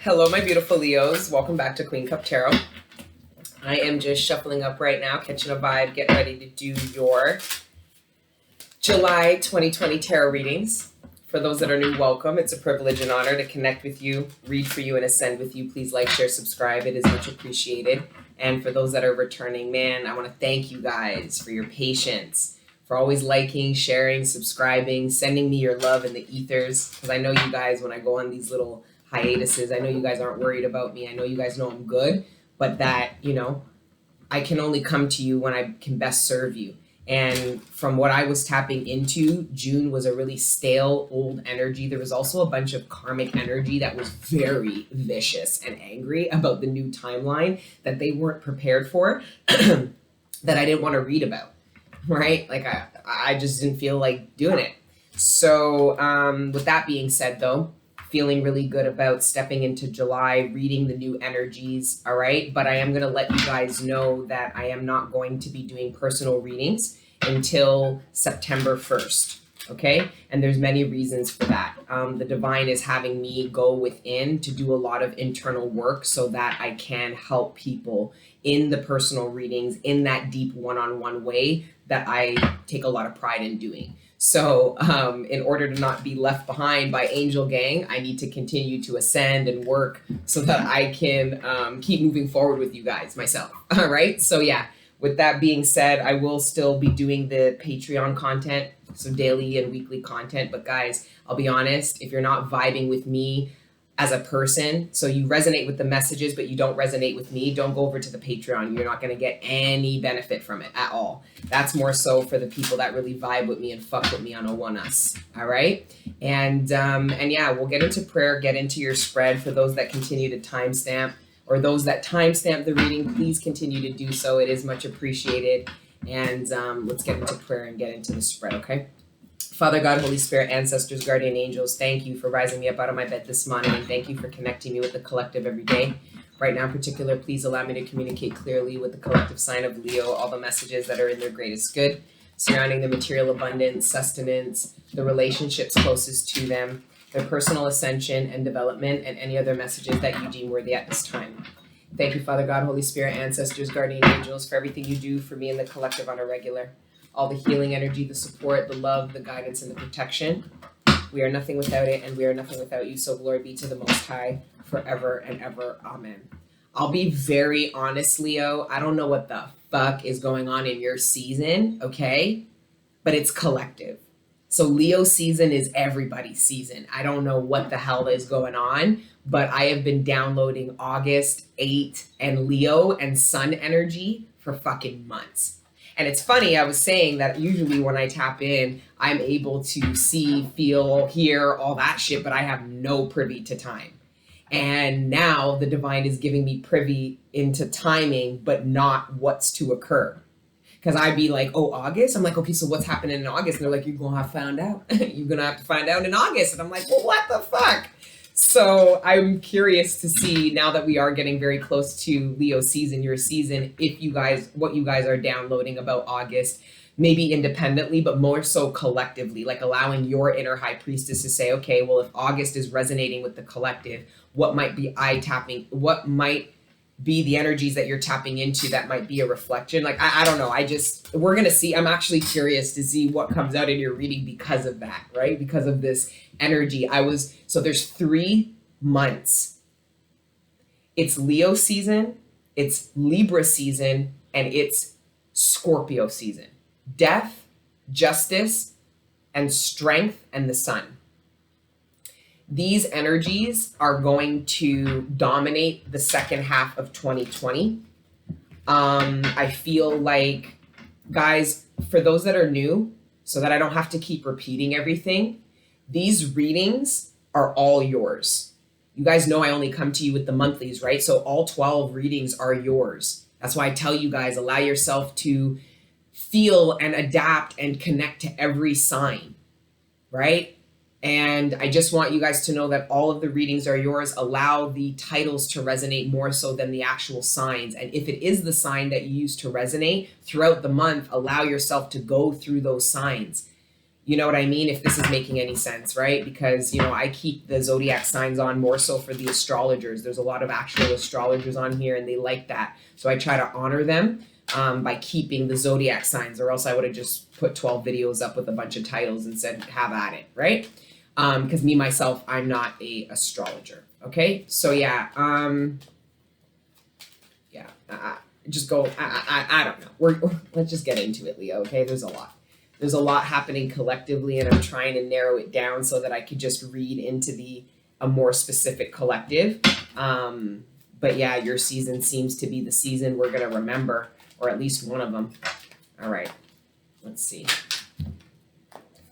Hello, my beautiful Leos. Welcome back to Queen Cup Tarot. I am just shuffling up right now, catching a vibe, getting ready to do your July 2020 tarot readings. For those that are new, welcome. It's a privilege and honor to connect with you, read for you, and ascend with you. Please like, share, subscribe. It is much appreciated. And for those that are returning, man, I want to thank you guys for your patience, for always liking, sharing, subscribing, sending me your love in the ethers. Because I know you guys, when I go on these little hiatuses, I know you guys aren't worried about me. I know you guys know I'm good, but that, I can only come to you when I can best serve you. And from what I was tapping into, June was a really stale, old energy. There was also a bunch of karmic energy that was very vicious and angry about the new timeline that they weren't prepared for, that I didn't want to read about, right? Like I just didn't feel like doing it. So with that being said, though, feeling really good about stepping into July, reading the new energies, all right? But I am going to let you guys know that I am not going to be doing personal readings until September 1st, okay? And there's many reasons for that. The divine is having me go within to do a lot of internal work so that I can help people in the personal readings in that deep one-on-one way that I take a lot of pride in doing. So in order to not be left behind by Angel Gang, I need to continue to ascend and work so that I can keep moving forward with you guys myself. All right. So yeah, with that being said, I will still be doing the Patreon content, so daily and weekly content. But guys, I'll be honest, if you're not vibing with me as a person, so you resonate with the messages, but you don't resonate with me, don't go over to the Patreon. You're not going to get any benefit from it at all. That's more so for the people that really vibe with me and fuck with me on a one-us. All right. And yeah, we'll get into prayer, get into your spread. For those that continue to timestamp, or those that timestamp the reading, please continue to do so. It is much appreciated. And let's get into prayer and get into the spread. Okay. Father God, Holy Spirit, ancestors, guardian angels, thank you for rising me up out of my bed this morning, and thank you for connecting me with the collective every day. Right now in particular, please allow me to communicate clearly with the collective sign of Leo, all the messages that are in their greatest good, surrounding the material abundance, sustenance, the relationships closest to them, their personal ascension and development, and any other messages that you deem worthy at this time. Thank you, Father God, Holy Spirit, ancestors, guardian angels, for everything you do for me and the collective on a regular. All the healing energy, the support, the love, the guidance, and the protection. We are nothing without it, and we are nothing without you. So glory be to the Most High forever and ever. Amen. I'll be very honest, Leo. I don't know what the fuck is going on in your season, okay? But it's collective. So Leo season is everybody's season. I don't know what the hell is going on, but I have been downloading August 8 and Leo and Sun energy for fucking months. And it's funny, I was saying that usually when I tap in, I'm able to see, feel, hear, all that shit, but I have no privy to time. And now the divine is giving me privy into timing, but not what's to occur. Because I'd be like, oh, August? I'm like, okay, so what's happening in August? And they're like, you're going to have to find out. You're going to have to find out in August. And I'm like, well, what the fuck? So I'm curious to see, now that we are getting very close to Leo season, your season, what you guys are downloading about August, maybe independently, but more so collectively, like allowing your inner high priestess to say, okay, well, if August is resonating with the collective, what might be what might be the energies that you're tapping into that might be a reflection? Like, I don't know. We're going to see. I'm actually curious to see what comes out in your reading because of that, right? Because of this energy. So there's 3 months. It's Leo season, it's Libra season, and it's Scorpio season. Death, justice, and strength, and the sun. These energies are going to dominate the second half of 2020. I feel like, guys, for those that are new, so that I don't have to keep repeating everything, these readings are all yours. You guys know I only come to you with the monthlies, right? So all 12 readings are yours. That's why I tell you guys, allow yourself to feel and adapt and connect to every sign, right? And I just want you guys to know that all of the readings are yours. Allow the titles to resonate more so than the actual signs. And if it is the sign that you use to resonate throughout the month, allow yourself to go through those signs. You know what I mean? If this is making any sense, right? Because, you know, I keep the zodiac signs on more so for the astrologers. There's a lot of actual astrologers on here and they like that. So I try to honor them by keeping the zodiac signs, or else I would have just put 12 videos up with a bunch of titles and said, have at it, right? Because me, myself, I'm not a astrologer. Okay. So yeah. Just go, I don't know. Let's just get into it, Leo. Okay. There's a lot happening collectively, and I'm trying to narrow it down so that I could just read into a more specific collective. But yeah, your season seems to be the season we're going to remember, or at least one of them. All right, let's see.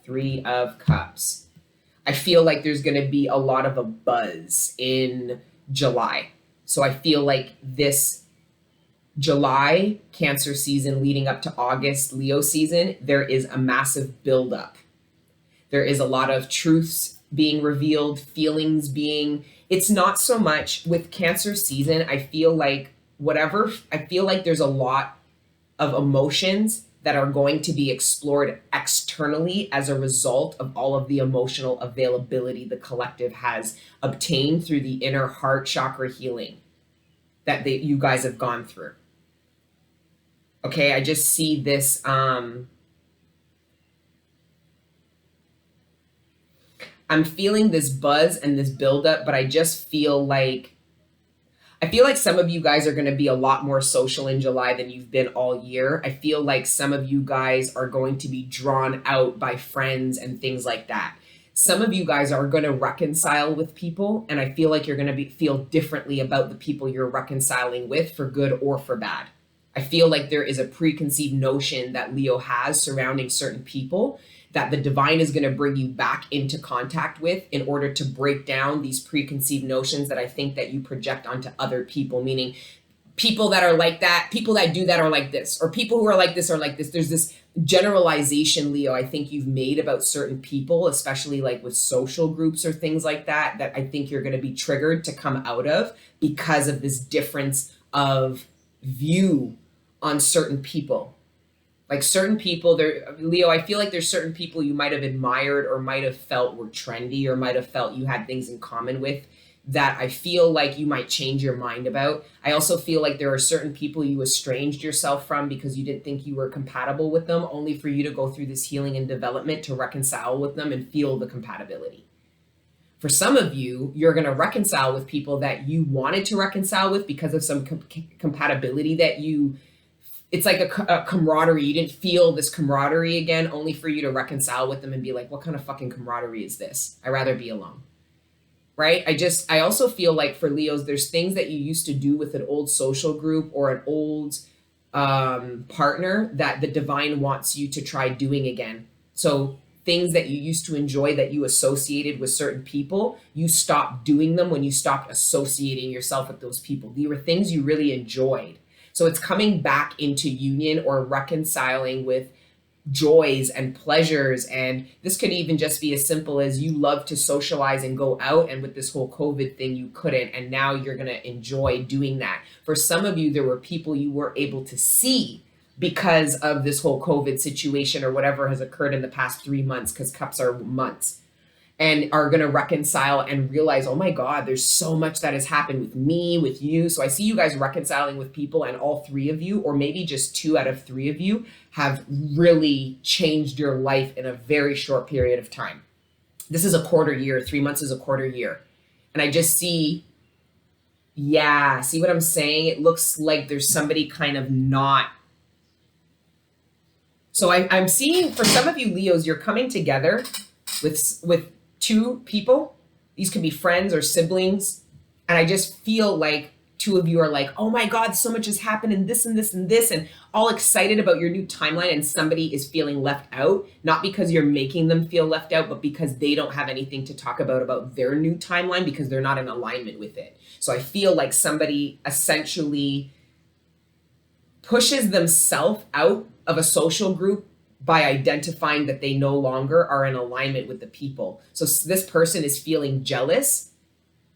3 of Cups. I feel like there's going to be a lot of a buzz in July. So I feel like this July Cancer season leading up to August Leo season, there is a massive buildup. There is a lot of truths being revealed, feelings being, it's not so much with Cancer season. I feel like there's a lot of emotions that are going to be explored externally as a result of all of the emotional availability the collective has obtained through the inner heart chakra healing that you guys have gone through. Okay, I just see this, I'm feeling this buzz and this buildup, but I just feel like some of you guys are going to be a lot more social in July than you've been all year. I feel like some of you guys are going to be drawn out by friends and things like that. Some of you guys are going to reconcile with people, and I feel like you're going to feel differently about the people you're reconciling with, for good or for bad. I feel like there is a preconceived notion that Leo has surrounding certain people that the divine is going to bring you back into contact with in order to break down these preconceived notions that I think that you project onto other people, meaning people that are like that, people that do that are like this, or people who are like this are like this. There's this generalization, Leo, I think you've made about certain people, especially like with social groups or things like that, that I think you're going to be triggered to come out of because of this difference of view on certain people. Like certain people there, Leo, I feel like there's certain people you might have admired or might have felt were trendy or might have felt you had things in common with that I feel like you might change your mind about. I also feel like there are certain people you estranged yourself from because you didn't think you were compatible with them, only for you to go through this healing and development to reconcile with them and feel the compatibility. For some of you, you're going to reconcile with people that you wanted to reconcile with because of some compatibility that it's like a camaraderie. You didn't feel this camaraderie again, only for you to reconcile with them and be like, what kind of fucking camaraderie is this? I'd rather be alone. Right? I also feel like for Leos, there's things that you used to do with an old social group or an old partner that the divine wants you to try doing again. So things that you used to enjoy that you associated with certain people, you stopped doing them when you stopped associating yourself with those people. These were things you really enjoyed. So it's coming back into union or reconciling with joys and pleasures. And this could even just be as simple as you love to socialize and go out. And with this whole COVID thing, you couldn't. And now you're going to enjoy doing that. For some of you, there were people you were able to see because of this whole COVID situation or whatever has occurred in the past 3 months, because cups are months, and are going to reconcile and realize, oh my God, there's so much that has happened with me, with you. So I see you guys reconciling with people, and all 3 of you, or maybe just 2 out of 3 of you, have really changed your life in a very short period of time. This is a quarter year. 3 months is a quarter year. And I just see, see what I'm saying? It looks like there's somebody kind of not. So I'm seeing for some of you Leos, you're coming together with 2 people. These could be friends or siblings. And I just feel like 2 of you are like, oh my God, so much has happened and this and this and this, and all excited about your new timeline, and somebody is feeling left out, not because you're making them feel left out, but because they don't have anything to talk about their new timeline because they're not in alignment with it. So I feel like somebody essentially pushes themselves out of a social group by identifying that they no longer are in alignment with the people. So this person is feeling jealous,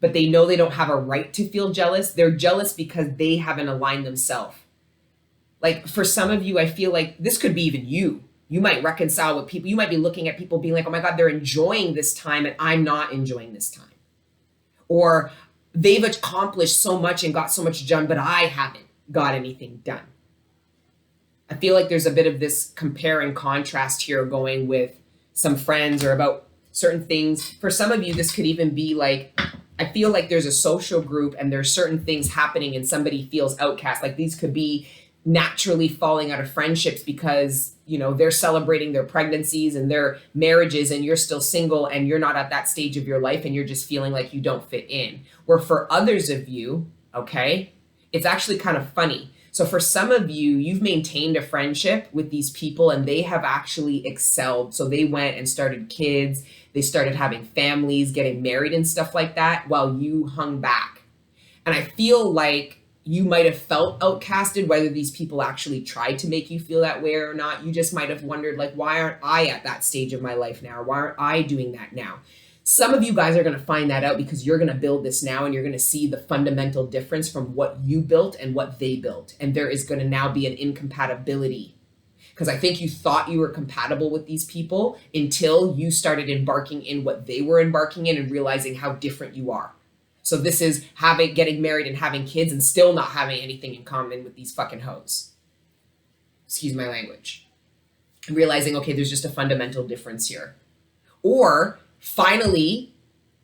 but they know they don't have a right to feel jealous. They're jealous because they haven't aligned themselves. Like for some of you, I feel like this could be even you. You might reconcile with people. You might be looking at people being like, oh my God, they're enjoying this time and I'm not enjoying this time. Or they've accomplished so much and got so much done, but I haven't got anything done. I feel like there's a bit of this compare and contrast here going with some friends or about certain things. For some of you, this could even be like, I feel like there's a social group and there's certain things happening and somebody feels outcast. Like these could be naturally falling out of friendships because, you know, they're celebrating their pregnancies and their marriages and you're still single and you're not at that stage of your life and you're just feeling like you don't fit in. Where for others of you, okay, it's actually kind of funny. So for some of you, you've maintained a friendship with these people and they have actually excelled. So they went and started kids, they started having families, getting married and stuff like that while you hung back. And I feel like you might have felt outcasted, whether these people actually tried to make you feel that way or not. You just might have wondered, like, why aren't I at that stage of my life now? Why aren't I doing that now? Some of you guys are going to find that out because you're going to build this now and you're going to see the fundamental difference from what you built and what they built. And there is going to now be an incompatibility. Because I think you thought you were compatible with these people until you started embarking in what they were embarking in and realizing how different you are. So this is getting married and having kids and still not having anything in common with these fucking hoes. Excuse my language. Realizing, okay, there's just a fundamental difference here. Or finally,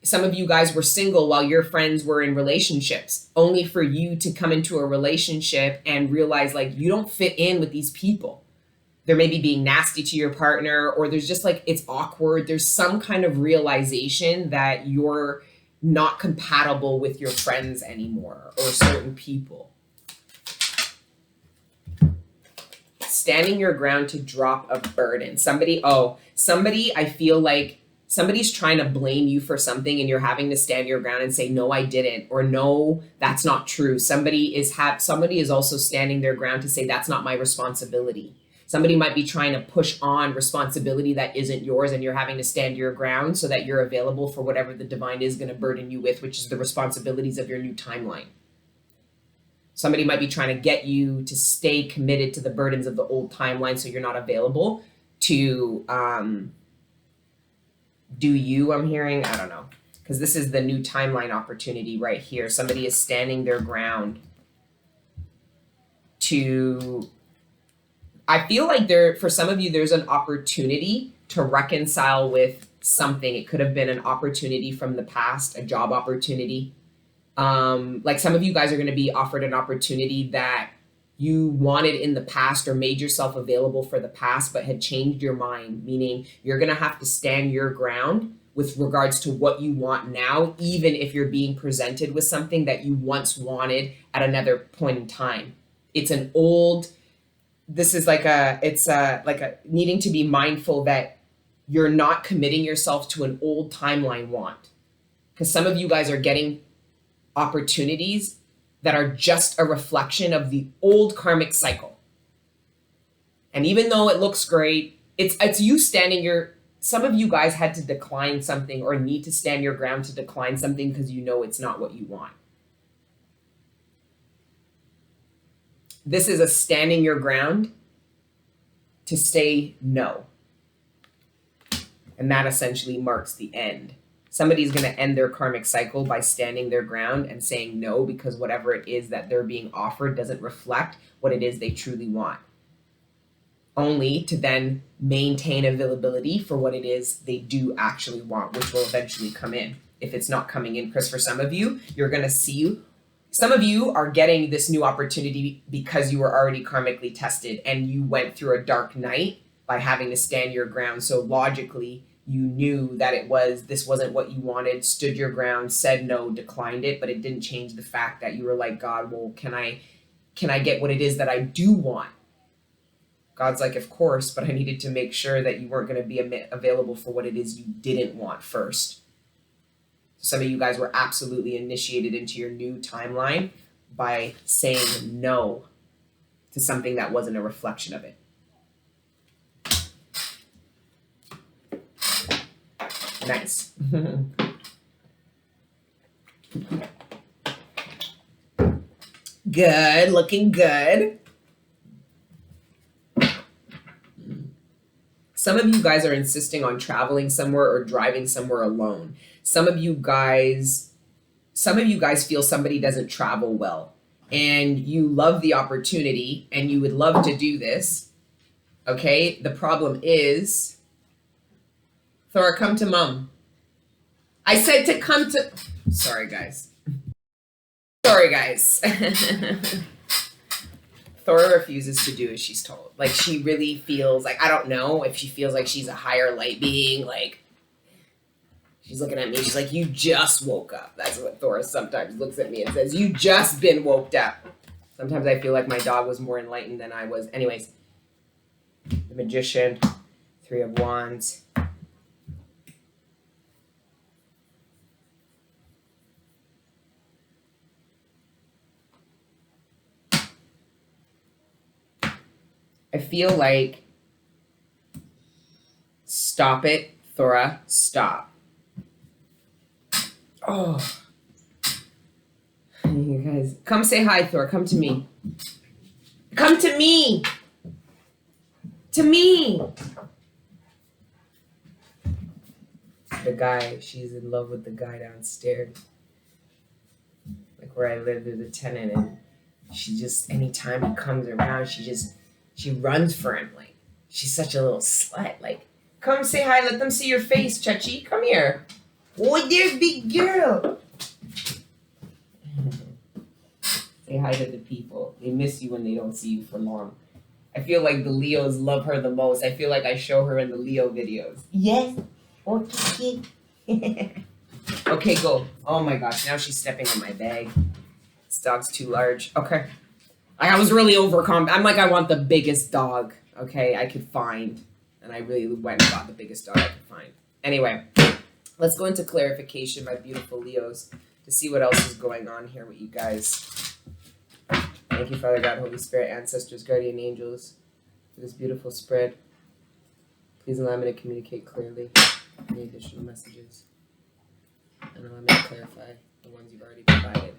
some of you guys were single while your friends were in relationships, only for you to come into a relationship and realize like you don't fit in with these people. They're maybe being nasty to your partner, or there's just like, it's awkward. There's some kind of realization that you're not compatible with your friends anymore or certain people. Standing your ground to drop a burden. Somebody, I feel like somebody's trying to blame you for something and you're having to stand your ground and say, no, I didn't, or no, that's not true. Somebody is also standing their ground to say, that's not my responsibility. Somebody might be trying to push on responsibility that isn't yours and you're having to stand your ground so that you're available for whatever the divine is going to burden you with, which is the responsibilities of your new timeline. Somebody might be trying to get you to stay committed to the burdens of the old timeline so you're not available to do you, I'm hearing, I don't know. Because this is the new timeline opportunity right here. Somebody is standing their ground to... I feel like for some of you, there's an opportunity to reconcile with something. It could have been an opportunity from the past, a job opportunity. Like some of you guys are going to be offered an opportunity that you wanted in the past or made yourself available for the past, but had changed your mind, meaning you're going to have to stand your ground with regards to what you want now, even if you're being presented with something that you once wanted at another point in time. It's an old... This is like a needing to be mindful that you're not committing yourself to an old timeline want. Because some of you guys are getting opportunities that are just a reflection of the old karmic cycle. And even though it looks great, it's you standing some of you guys had to decline something or need to stand your ground to decline something because you know it's not what you want. This is a standing your ground to say no. And that essentially marks the end. Somebody's going to end their karmic cycle by standing their ground and saying no because whatever it is that they're being offered doesn't reflect what it is they truly want. Only to then maintain availability for what it is they do actually want, which will eventually come in. If it's not coming in, because for some of you, you're going to see... Some of you are getting this new opportunity because you were already karmically tested and you went through a dark night by having to stand your ground. So logically, you knew that this wasn't what you wanted, stood your ground, said no, declined it, but it didn't change the fact that you were like, God, well, can I get what it is that I do want? God's like, of course, but I needed to make sure that you weren't going to be available for what it is you didn't want first. Some of you guys were absolutely initiated into your new timeline by saying no to something that wasn't a reflection of it. Nice. Good, looking good. Some of you guys are insisting on traveling somewhere or driving somewhere alone. Some of you guys feel somebody doesn't travel well, and you love the opportunity and you would love to do this. Okay, the problem is, Thora, come to mom. I said to come to. Sorry, guys. Thora refuses to do as she's told. Like, she really feels like, I don't know if she feels like she's a higher light being. Like, she's looking at me. She's like, you just woke up. That's what Thora sometimes looks at me and says. You just been woke up. Sometimes I feel like my dog was more enlightened than I was. Anyways, the Magician, 3 of Wands. I feel like, stop it, Thora, stop. Oh. You guys, come say hi, Thora, come to me. Come to me. To me. The guy, she's in love with the guy downstairs. Like where I live, there's a tenant, and she just, anytime he comes around, she runs for him. Like, she's such a little slut. Like, come say hi, let them see your face, Chachi. Come here. Oh, there's big girl. Say hi to the people. They miss you when they don't see you for long. I feel like the Leos love her the most. I feel like I show her in the Leo videos. Yes. Okay. Okay, go. Oh my gosh, now she's stepping on my bag. This dog's too large. Okay. I was really overconfident. I'm like, I want the biggest dog, okay, I could find. And I really went and got the biggest dog I could find. Anyway, let's go into clarification, my beautiful Leos, to see what else is going on here with you guys. Thank you, Father God, Holy Spirit, ancestors, guardian angels, for this beautiful spread. Please allow me to communicate clearly any additional messages. And allow me to clarify the ones you've already provided.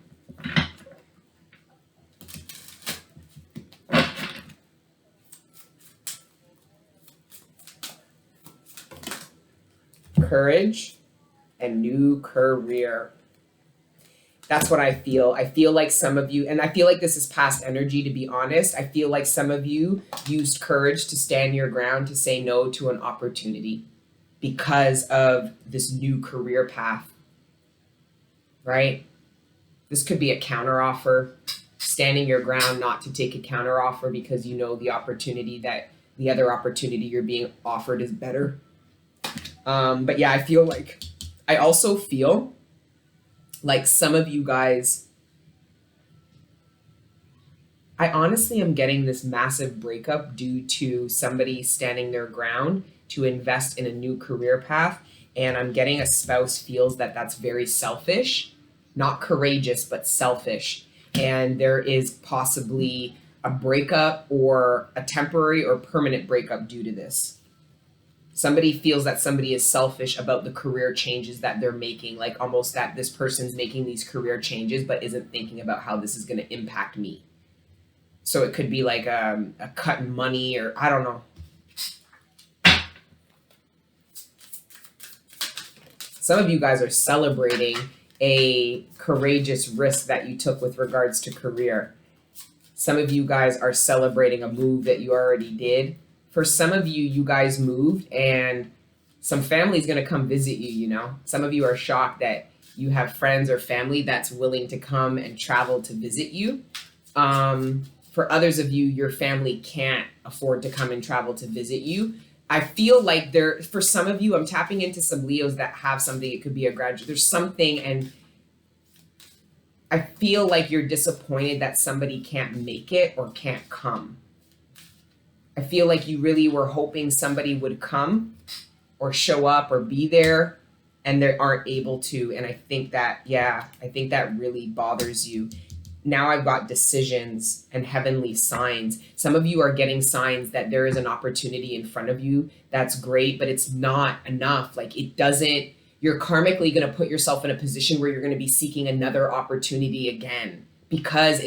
Courage and new career. That's what I feel. I feel like some of you, and I feel like this is past energy, to be honest. I feel like some of you used courage to stand your ground, to say no to an opportunity because of this new career path, right? This could be a counteroffer, standing your ground not to take a counteroffer because you know the opportunity that the other opportunity you're being offered is better. But yeah, I also feel like some of you guys, I honestly am getting this massive breakup due to somebody standing their ground to invest in a new career path. And I'm getting a spouse feels that that's very selfish, not courageous, but selfish. And there is possibly a breakup or a temporary or permanent breakup due to this. Somebody feels that somebody is selfish about the career changes that they're making, like almost that this person's making these career changes but isn't thinking about how this is going to impact me. So it could be like a cut in money, or I don't know. Some of you guys are celebrating a courageous risk that you took with regards to career. Some of you guys are celebrating a move that you already did. For some of you, you guys moved and some family is going to come visit you, you know. Some of you are shocked that you have friends or family that's willing to come and travel to visit you. For others of you, your family can't afford to come and travel to visit you. I feel like for some of you, I'm tapping into some Leos that have something. It could be a graduate. There's something, and I feel like you're disappointed that somebody can't make it or can't come. I feel like you really were hoping somebody would come or show up or be there, and they aren't able to. And I think that really bothers you. Now I've got decisions and heavenly signs. Some of you are getting signs that there is an opportunity in front of you. That's great, but it's not enough. Like, you're karmically going to put yourself in a position where you're going to be seeking another opportunity again, because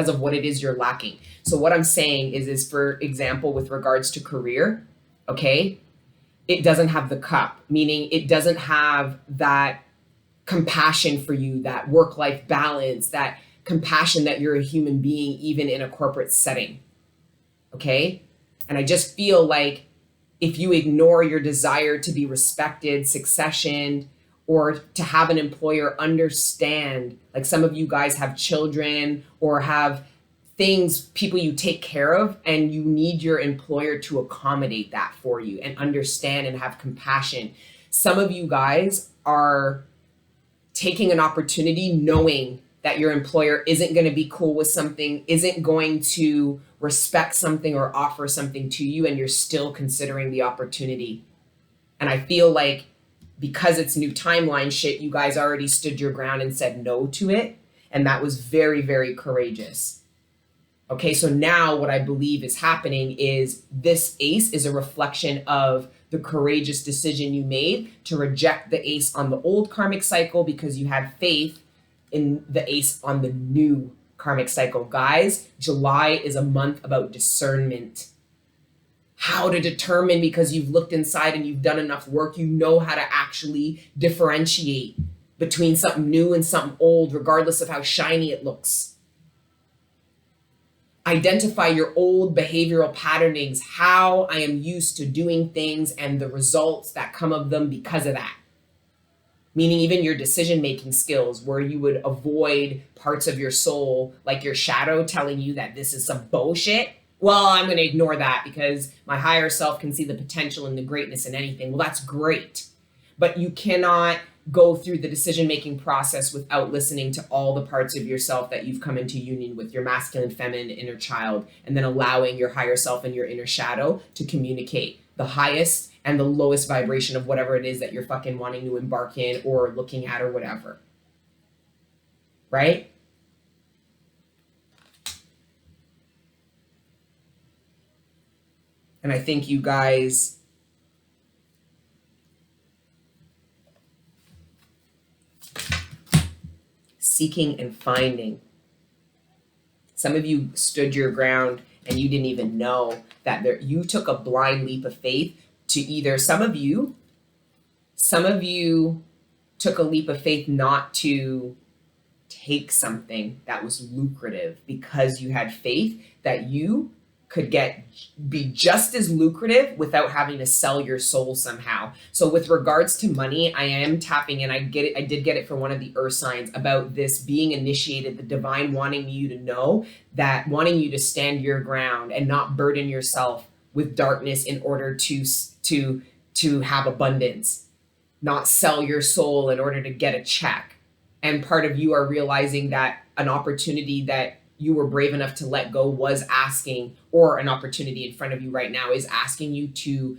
of what it is you're lacking. So what I'm saying is for example, with regards to career, okay? It doesn't have the cup, meaning it doesn't have that compassion for you, that work-life balance, that compassion that you're a human being, even in a corporate setting, okay? And I just feel like if you ignore your desire to be respected, successioned, or to have an employer understand, like some of you guys have children or have things, people you take care of, and you need your employer to accommodate that for you and understand and have compassion. Some of you guys are taking an opportunity knowing that your employer isn't going to be cool with something, isn't going to respect something or offer something to you, and you're still considering the opportunity. And I feel like because it's new timeline shit, you guys already stood your ground and said no to it. And that was very, very courageous. Okay, so now what I believe is happening is this ace is a reflection of the courageous decision you made to reject the ace on the old karmic cycle because you had faith in the ace on the new karmic cycle. Guys, July is a month about discernment. How to determine, because you've looked inside and you've done enough work, you know how to actually differentiate between something new and something old, regardless of how shiny it looks. Identify your old behavioral patternings, how I am used to doing things and the results that come of them because of that. Meaning even your decision-making skills, where you would avoid parts of your soul, like your shadow telling you that this is some bullshit. Well, I'm going to ignore that because my higher self can see the potential and the greatness in anything. Well, that's great. But you cannot go through the decision-making process without listening to all the parts of yourself that you've come into union with, your masculine, feminine, inner child, and then allowing your higher self and your inner shadow to communicate the highest and the lowest vibration of whatever it is that you're fucking wanting to embark in or looking at or whatever. Right? And I think you guys seeking and finding. Some of you stood your ground and you didn't even know that you took a blind leap of faith to either, some of you took a leap of faith not to take something that was lucrative because you had faith that you could be just as lucrative without having to sell your soul somehow. So with regards to money, I am tapping in. I did get it from one of the earth signs about this being initiated, the divine wanting you to know that, wanting you to stand your ground and not burden yourself with darkness in order to have abundance, not sell your soul in order to get a check. And part of you are realizing that an opportunity that you were brave enough to let go was asking, or an opportunity in front of you right now is asking you to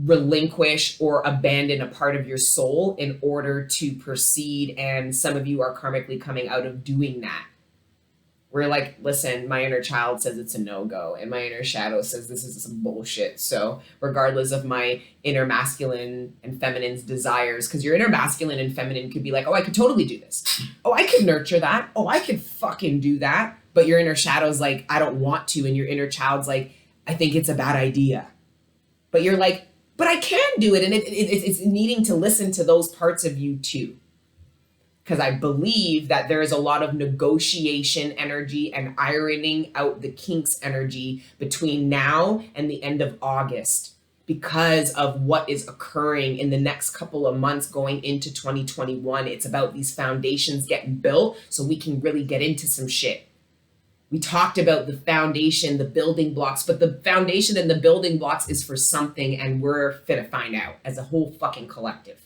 relinquish or abandon a part of your soul in order to proceed. And some of you are karmically coming out of doing that. We're like, listen, my inner child says it's a no-go, and my inner shadow says this is some bullshit. So regardless of my inner masculine and feminine's desires, because your inner masculine and feminine could be like, oh, I could totally do this. Oh, I could nurture that. Oh, I could fucking do that. But your inner shadow's like, I don't want to. And your inner child's like, I think it's a bad idea. But you're like, but I can do it. And it's needing to listen to those parts of you too. Because I believe that there is a lot of negotiation energy and ironing out the kinks energy between now and the end of August, because of what is occurring in the next couple of months going into 2021. It's about these foundations getting built so we can really get into some shit. We talked about the foundation, the building blocks, but the foundation and the building blocks is for something, and we're fit to find out as a whole fucking collective.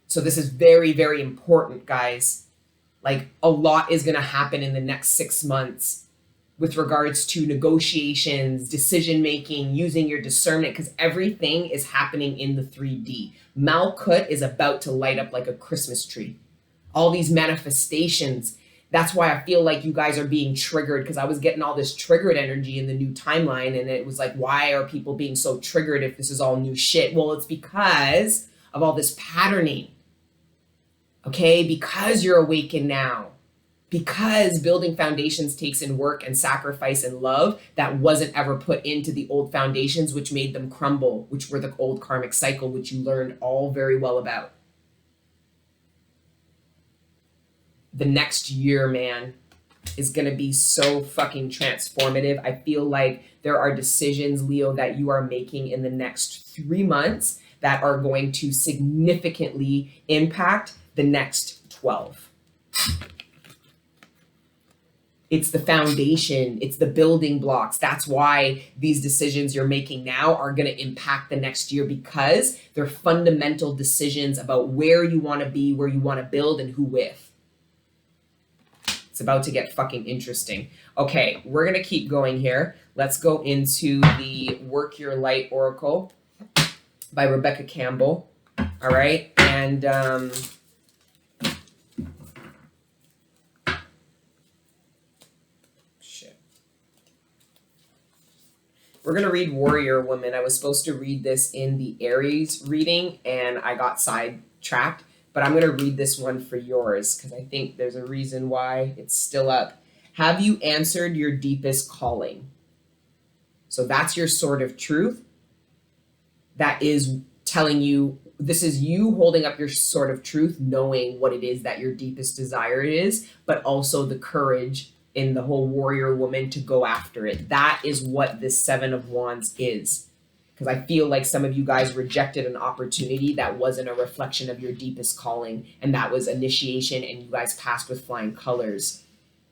So this is very, very important, guys. Like, a lot is going to happen in the next 6 months with regards to negotiations, decision-making, using your discernment, because everything is happening in the 3D. Malkut is about to light up like a Christmas tree. All these manifestations. That's why I feel like you guys are being triggered, because I was getting all this triggered energy in the new timeline. And it was like, why are people being so triggered if this is all new shit? Well, it's because of all this patterning. Okay, because you're awakened now, because building foundations takes in work and sacrifice and love that wasn't ever put into the old foundations, which made them crumble, which were the old karmic cycle, which you learned all very well about. The next year, man, is going to be so fucking transformative. I feel like there are decisions, Leo, that you are making in the next 3 months that are going to significantly impact the next 12. It's the foundation, it's the building blocks. That's why these decisions you're making now are going to impact the next year, because they're fundamental decisions about where you want to be, where you want to build, and who with. It's about to get fucking interesting. Okay, we're going to keep going here. Let's go into the Work Your Light Oracle by Rebecca Campbell. All right, and we're going to read Warrior Woman. I was supposed to read this in the Aries reading, and I got sidetracked. But I'm going to read this one for yours, because I think there's a reason why it's still up. Have you answered your deepest calling? So that's your sword of truth. That is telling you, this is you holding up your sword of truth, knowing what it is that your deepest desire is, but also the courage in the whole warrior woman to go after it. That is what this 7 of Wands is. Because I feel like some of you guys rejected an opportunity that wasn't a reflection of your deepest calling, and that was initiation, and you guys passed with flying colors.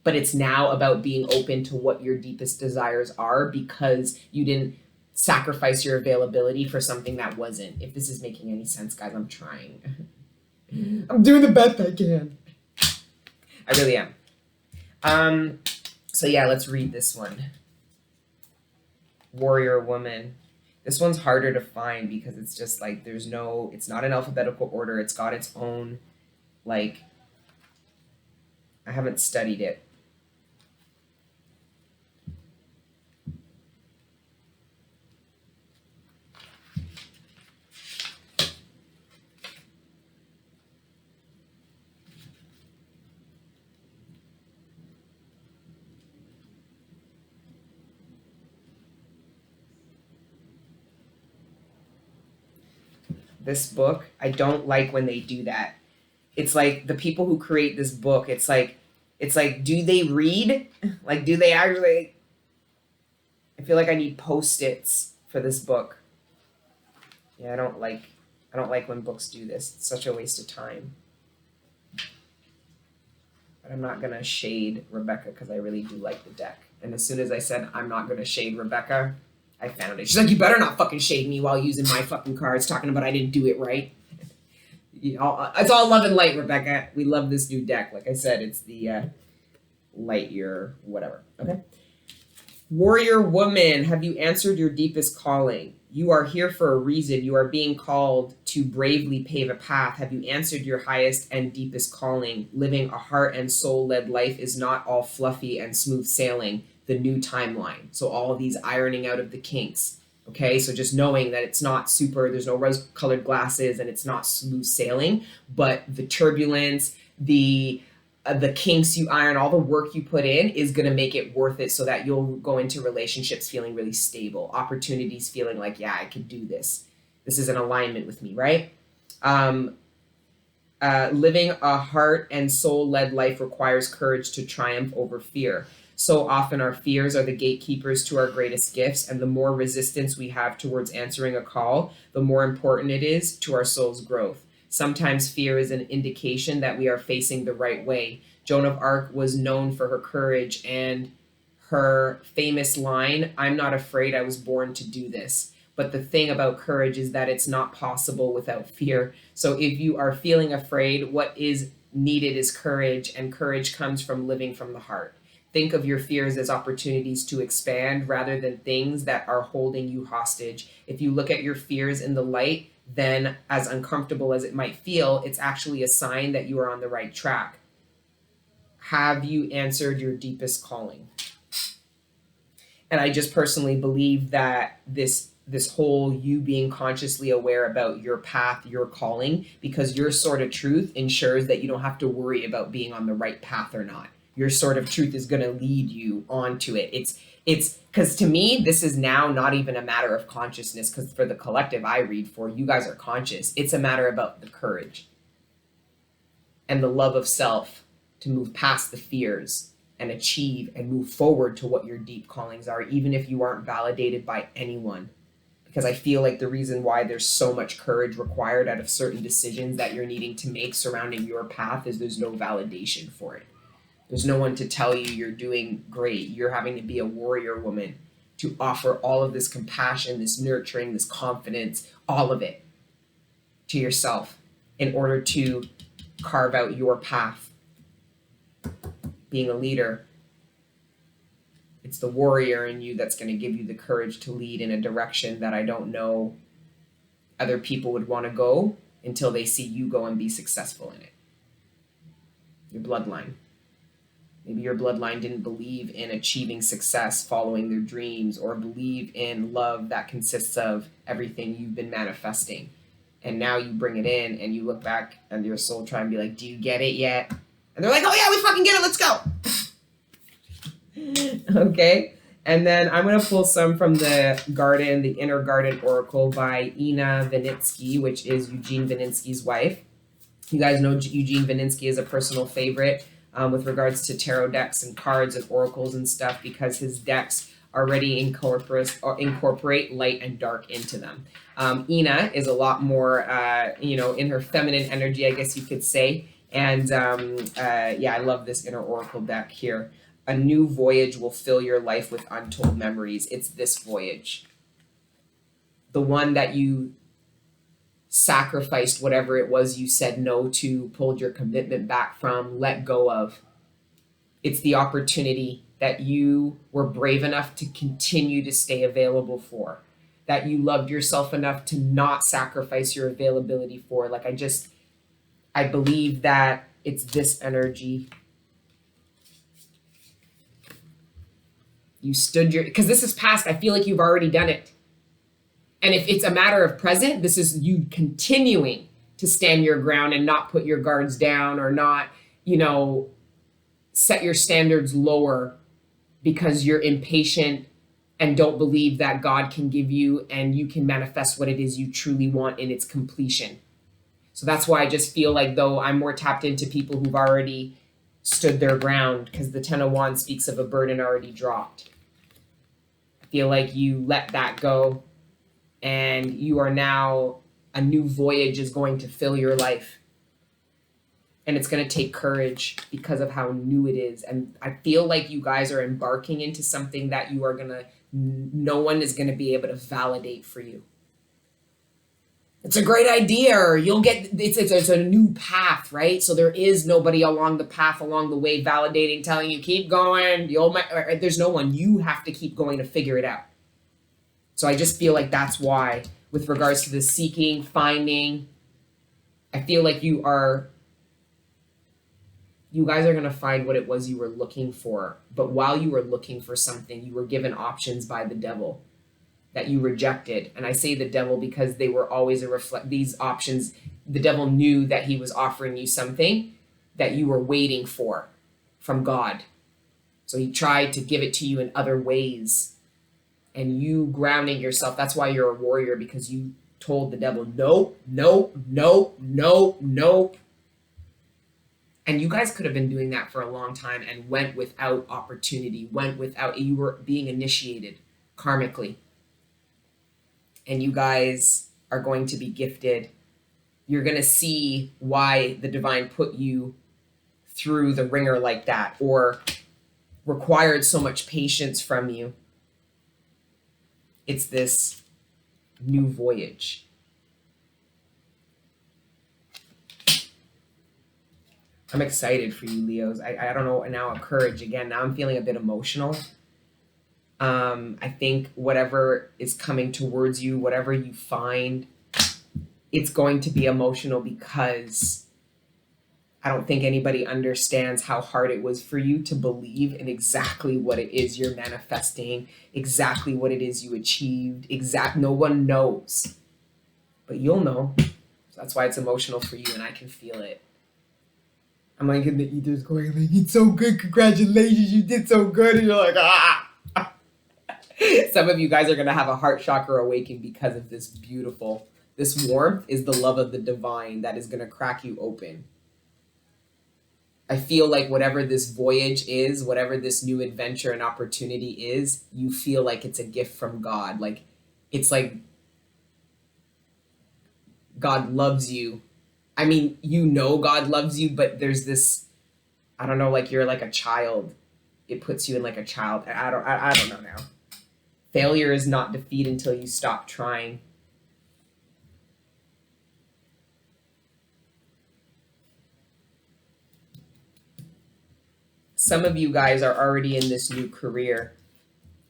But it's now about being open to what your deepest desires are, because you didn't sacrifice your availability for something that wasn't. If this is making any sense, guys, I'm trying. I'm doing the best I can. I really am. So yeah, let's read this one. Warrior Woman. This one's harder to find because it's just like it's not in alphabetical order. It's got its own, like, I haven't studied it. This book, I don't like when they do that. It's like the people who create this book, it's like, do they read? Like, do they actually? I feel like I need Post-its for this book. Yeah, I don't like when books do this. It's such a waste of time. But I'm not gonna shade Rebecca because I really do like the deck. And as soon as I said I'm not gonna shade Rebecca, I found it. She's like, you better not fucking shade me while using my fucking cards, talking about I didn't do it right. It's all love and light, Rebecca. We love this new deck. Like I said, it's the light year, whatever. Okay. Warrior Woman, have you answered your deepest calling? You are here for a reason. You are being called to bravely pave a path. Have you answered your highest and deepest calling? Living a heart and soul-led life is not all fluffy and smooth sailing. The new timeline. So all of these ironing out of the kinks. Okay, so just knowing that it's not super, there's no rose-colored glasses and it's not smooth sailing, but the turbulence, the kinks you iron, all the work you put in is going to make it worth it, so that you'll go into relationships feeling really stable, opportunities feeling like, yeah, I could do this. This is in alignment with me, right? Living a heart and soul-led life requires courage to triumph over fear. So often our fears are the gatekeepers to our greatest gifts, and the more resistance we have towards answering a call, the more important it is to our soul's growth. Sometimes fear is an indication that we are facing the right way. Joan of Arc was known for her courage and her famous line, "I'm not afraid, I was born to do this." But the thing about courage is that it's not possible without fear. So if you are feeling afraid, what is needed is courage, and courage comes from living from the heart. Think of your fears as opportunities to expand rather than things that are holding you hostage. If you look at your fears in the light, then as uncomfortable as it might feel, it's actually a sign that you are on the right track. Have you answered your deepest calling? And I just personally believe that this whole you being consciously aware about your path, your calling, because your sword of truth ensures that you don't have to worry about being on the right path or not. your sort of truth is going to lead you onto it. It's because to me, this is now not even a matter of consciousness, because for the collective I read for, you guys are conscious. It's a matter about the courage and the love of self to move past the fears and achieve and move forward to what your deep callings are, even if you aren't validated by anyone. Because I feel like the reason why there's so much courage required out of certain decisions that you're needing to make surrounding your path is there's no validation for it. There's no one to tell you you're doing great. You're having to be a warrior woman to offer all of this compassion, this nurturing, this confidence, all of it to yourself in order to carve out your path. Being a leader, it's the warrior in you that's going to give you the courage to lead in a direction that I don't know other people would want to go until they see you go and be successful in it. Your bloodline. Maybe your bloodline didn't believe in achieving success, following their dreams, or believe in love that consists of everything you've been manifesting. And now you bring it in and you look back and your soul try and be like, do you get it yet? And they're like, oh yeah, we fucking get it, let's go. Okay. And then I'm going to pull some from the Garden, the Inner Garden Oracle by Ina Vinitsky, which is Eugene Vinitsky's wife. You guys know Eugene Vinitsky is a personal favorite with regards to tarot decks and cards and oracles and stuff, because his decks already incorporate light and dark into them. Ina is a lot more, in her feminine energy, I guess you could say. And yeah, I love this Inner Oracle deck here. A new voyage will fill your life with untold memories. It's this voyage. The one that you sacrificed whatever it was you said no to, pulled your commitment back from, let go of. It's the opportunity that you were brave enough to continue to stay available for, that you loved yourself enough to not sacrifice your availability for. Like I believe that it's this energy. You stood because this is past. I feel like you've already done it. And if it's a matter of present, this is you continuing to stand your ground and not put your guards down, or not, set your standards lower because you're impatient and don't believe that God can give you and you can manifest what it is you truly want in its completion. So that's why I just feel like, though, I'm more tapped into people who've already stood their ground, because the Ten of Wands speaks of a burden already dropped. I feel like you let that go, and you are now, a new voyage is going to fill your life. And it's going to take courage because of how new it is. And I feel like you guys are embarking into something that you are no one is going to be able to validate for you. It's a great idea, or you'll get, it's a new path, right? So there is nobody along the path, along the way, validating, telling you, keep going. There's no one. You have to keep going to figure it out. So I just feel like that's why, with regards to the seeking, finding, I feel like you guys are going to find what it was you were looking for. But while you were looking for something, you were given options by the devil that you rejected. And I say the devil because they were always these options. The devil knew that he was offering you something that you were waiting for from God. So he tried to give it to you in other ways. And you grounding yourself, that's why you're a warrior, because you told the devil, nope, nope, nope, nope, nope. And you guys could have been doing that for a long time and went without opportunity, you were being initiated karmically. And you guys are going to be gifted. You're going to see why the divine put you through the ringer like that, or required so much patience from you. It's this new voyage. I'm excited for you, Leos. I don't know, now courage again. Now I'm feeling a bit emotional. I think whatever is coming towards you, whatever you find, it's going to be emotional, because I don't think anybody understands how hard it was for you to believe in exactly what it is you're manifesting, exactly what it is you achieved. No one knows, but you'll know. So that's why it's emotional for you, and I can feel it. I'm like in the ethers going like, it's so good, congratulations, you did so good, and you're like, ah. Some of you guys are gonna have a heart chakra awaken because of this beautiful, this warmth is the love of the divine that is gonna crack you open. I feel like whatever this voyage is, whatever this new adventure and opportunity is, you feel like it's a gift from God. Like, it's like God loves you. I mean, you know God loves you, but there's this, I don't know, like you're like a child. It puts you in like a child. I don't know now. Failure is not defeat until you stop trying. Some of you guys are already in this new career,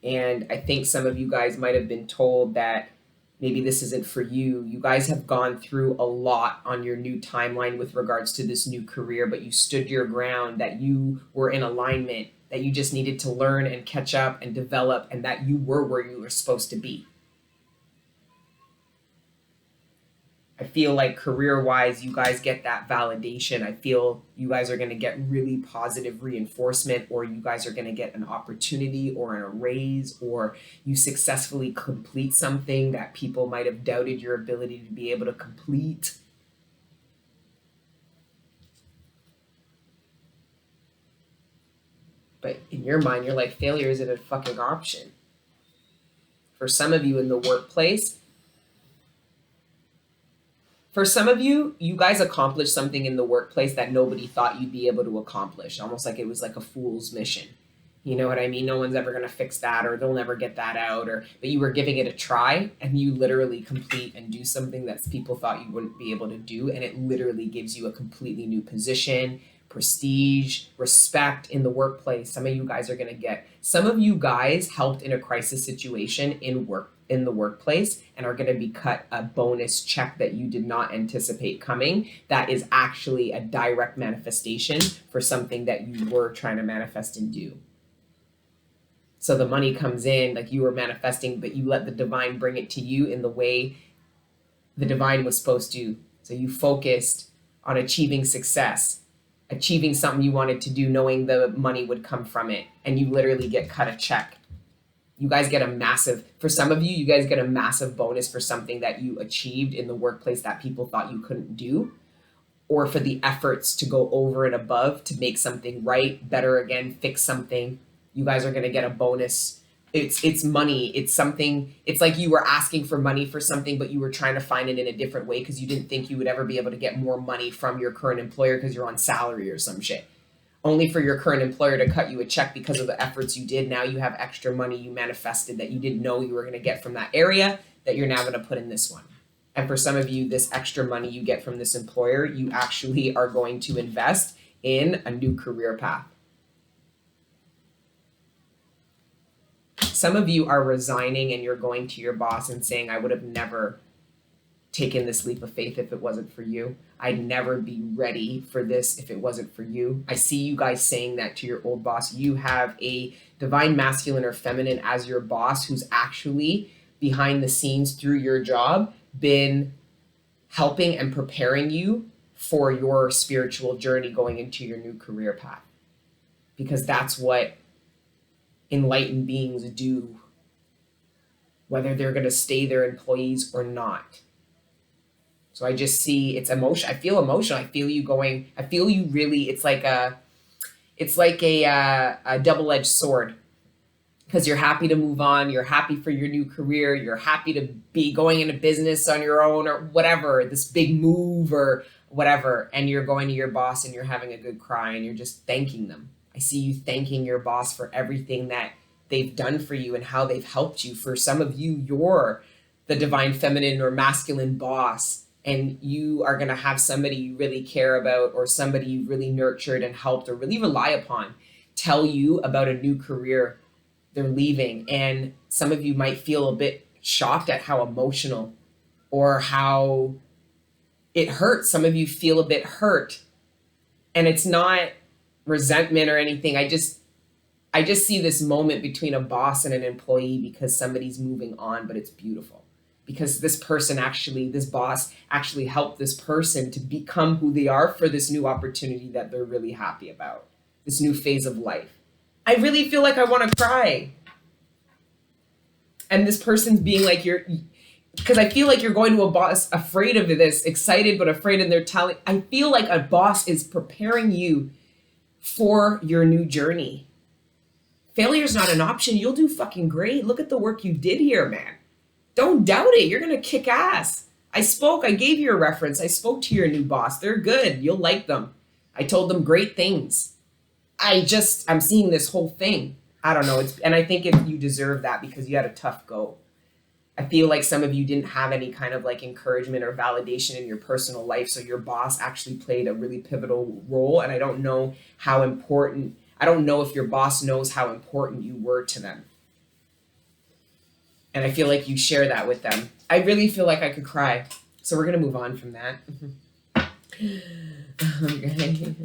and I think some of you guys might have been told that maybe this isn't for you. You guys have gone through a lot on your new timeline with regards to this new career, but you stood your ground, that you were in alignment, that you just needed to learn and catch up and develop, and that you were where you were supposed to be. I feel like career-wise, you guys get that validation. I feel you guys are going to get really positive reinforcement, or you guys are going to get an opportunity or a raise, or you successfully complete something that people might have doubted your ability to be able to complete. But in your mind, you're like, failure isn't a fucking option. For some of you in the workplace, for some of you, you guys accomplished something in the workplace that nobody thought you'd be able to accomplish. Almost like it was like a fool's mission. You know what I mean? No one's ever going to fix that, or they'll never get that out, but you were giving it a try, and you literally complete and do something that people thought you wouldn't be able to do. And it literally gives you a completely new position, prestige, respect in the workplace. Some of you guys are going to get, some of you guys helped in a crisis situation in the workplace and are going to be cut a bonus check that you did not anticipate coming. That is actually a direct manifestation for something that you were trying to manifest and do. So the money comes in like you were manifesting, but you let the divine bring it to you in the way the divine was supposed to. So you focused on achieving success, achieving something you wanted to do, knowing the money would come from it, and you literally get cut a check. You guys get a massive, for some of you, you guys get a massive bonus for something that you achieved in the workplace that people thought you couldn't do, or for the efforts to go over and above to make something right, better again, fix something. You guys are going to get a bonus. It's money. It's something, it's like you were asking for money for something, but you were trying to find it in a different way because you didn't think you would ever be able to get more money from your current employer because you're on salary or some shit. Only for your current employer to cut you a check because of the efforts you did. Now you have extra money you manifested that you didn't know you were going to get from that area that you're now going to put in this one. And for some of you, this extra money you get from this employer, you actually are going to invest in a new career path. Some of you are resigning and you're going to your boss and saying, I would have never taken this leap of faith if it wasn't for you. I'd never be ready for this if it wasn't for you. I see you guys saying that to your old boss. You have a divine masculine or feminine as your boss who's actually behind the scenes through your job been helping and preparing you for your spiritual journey going into your new career path. Because that's what enlightened beings do, whether they're going to stay their employees or not. So I just see it's emotion. I feel emotional. I feel you going. I feel you really. It's like a double-edged sword, because you're happy to move on. You're happy for your new career. You're happy to be going into business on your own or whatever, this big move or whatever. And you're going to your boss and you're having a good cry and you're just thanking them. I see you thanking your boss for everything that they've done for you and how they've helped you. For some of you, you're the divine feminine or masculine boss, and you are going to have somebody you really care about or somebody you really nurtured and helped or really rely upon tell you about a new career they're leaving. And some of you might feel a bit shocked at how emotional or how it hurts. Some of you feel a bit hurt, and it's not resentment or anything. I just see this moment between a boss and an employee because somebody's moving on, but it's beautiful because this boss actually helped this person to become who they are for this new opportunity that they're really happy about, this new phase of life. I really feel like I want to cry. And this person's being like, because I feel like you're going to a boss afraid of this, excited but afraid, and they're telling, I feel like a boss is preparing you for your new journey. Failure's not an option. You'll do fucking great. Look at the work you did here, man. Don't doubt it. You're going to kick ass. I gave you a reference. I spoke to your new boss. They're good. You'll like them. I told them great things. I'm seeing this whole thing. I don't know. And I think you deserve that because you had a tough go. I feel like some of you didn't have any kind of like encouragement or validation in your personal life. So your boss actually played a really pivotal role. And I don't know if your boss knows how important you were to them. And I feel like you share that with them. I really feel like I could cry. So we're going to move on from that. Okay.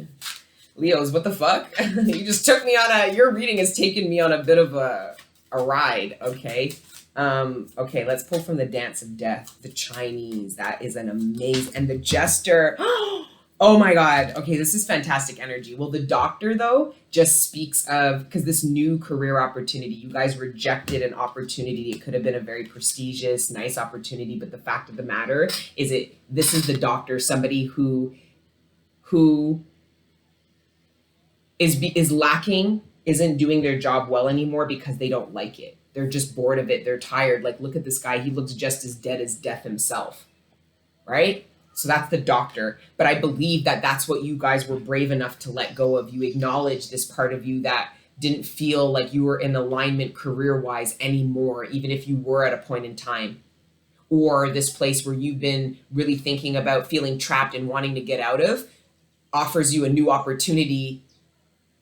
Leos, what the fuck? You just took me on your reading has taken me on a bit of a ride. Okay. Okay, let's pull from the Dance of Death, the Chinese. That is an amazing, and the Jester. Oh my God. Okay, this is fantastic energy. Well, the Doctor, though, just speaks of, because this new career opportunity, you guys rejected an opportunity. It could have been a very prestigious, nice opportunity, but the fact of the matter is this is the Doctor, somebody who is lacking, isn't doing their job well anymore because they don't like it. They're just bored of it. They're tired. Like, look at this guy. He looks just as dead as death himself, right? So that's the Doctor. But I believe that that's what you guys were brave enough to let go of. You acknowledge this part of you that didn't feel like you were in alignment career-wise anymore, even if you were at a point in time. Or this place where you've been really thinking about feeling trapped and wanting to get out of offers you a new opportunity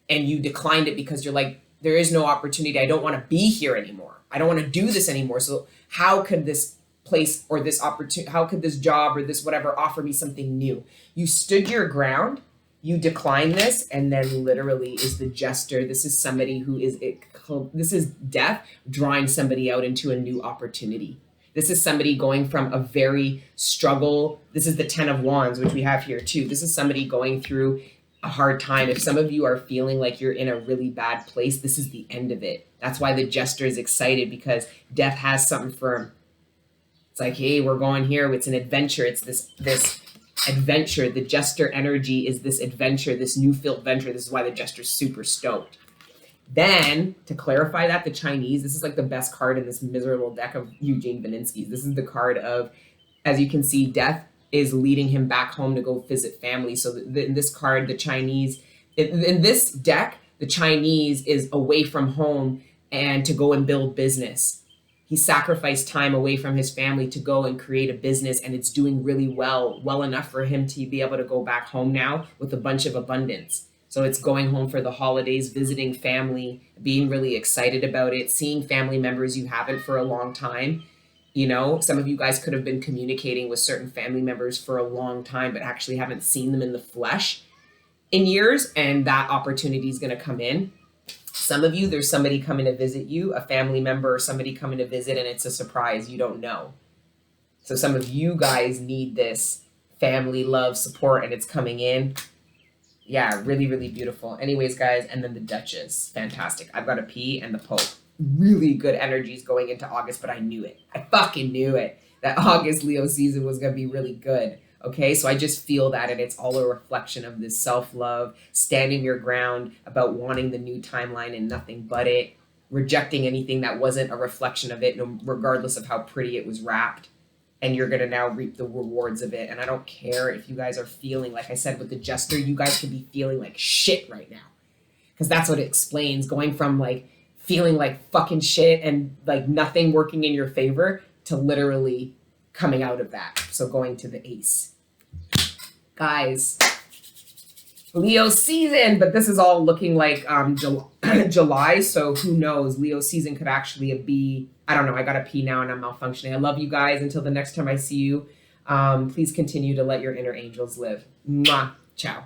and you declined it because you're like, there is no opportunity. I don't want to be here anymore. I don't want to do this anymore. So how could this place or this opportunity, how could this job or this whatever offer me something new? You stood your ground, you declined this, and then literally is the Jester. This is somebody this is death drawing somebody out into a new opportunity. This is somebody going from a very struggle. This is the 10 of Wands, which we have here too. This is somebody going through a hard time. If some of you are feeling like you're in a really bad place, this is the end of it. That's why the Jester is excited, because death has something for him. It's like, hey, we're going here. It's an adventure. It's this adventure. The Jester energy is this adventure, this new filled venture. This is why the Jester's super stoked. Then, to clarify that, the Chinese, this is like the best card in this miserable deck of Eugene Vaninsky's. This is the card of, as you can see, death is leading him back home to go visit family. So in this card, the Chinese, in this deck, the Chinese is away from home and to go and build business. He sacrificed time away from his family to go and create a business, and it's doing really well enough for him to be able to go back home now with a bunch of abundance. So it's going home for the holidays, visiting family, being really excited about it, seeing family members you haven't for a long time. You know, some of you guys could have been communicating with certain family members for a long time, but actually haven't seen them in the flesh in years, and that opportunity is going to come in. Some of you, there's somebody coming to visit you, a family member or somebody coming to visit, and it's a surprise. You don't know. So some of you guys need this family love support, and it's coming in. Yeah, really, really beautiful. Anyways, guys, and then the Duchess. Fantastic. I've got a P and the Pope. Really good energies going into August, but I knew it. I fucking knew it. That August Leo season was going to be really good. Okay, so I just feel that, and it's all a reflection of this self-love, standing your ground about wanting the new timeline and nothing but it, rejecting anything that wasn't a reflection of it, regardless of how pretty it was wrapped. And you're going to now reap the rewards of it. And I don't care if you guys are feeling, like I said with the Jester, you guys could be feeling like shit right now. Because that's what it explains, going from like feeling like fucking shit and like nothing working in your favor to literally coming out of that. So going to the Ace. Guys, Leo season, but this is all looking like July, so who knows? Leo season could actually be, I don't know, I got a P now and I'm malfunctioning. I love you guys. Until the next time I see you, please continue to let your inner angels live. Mwah. Ciao.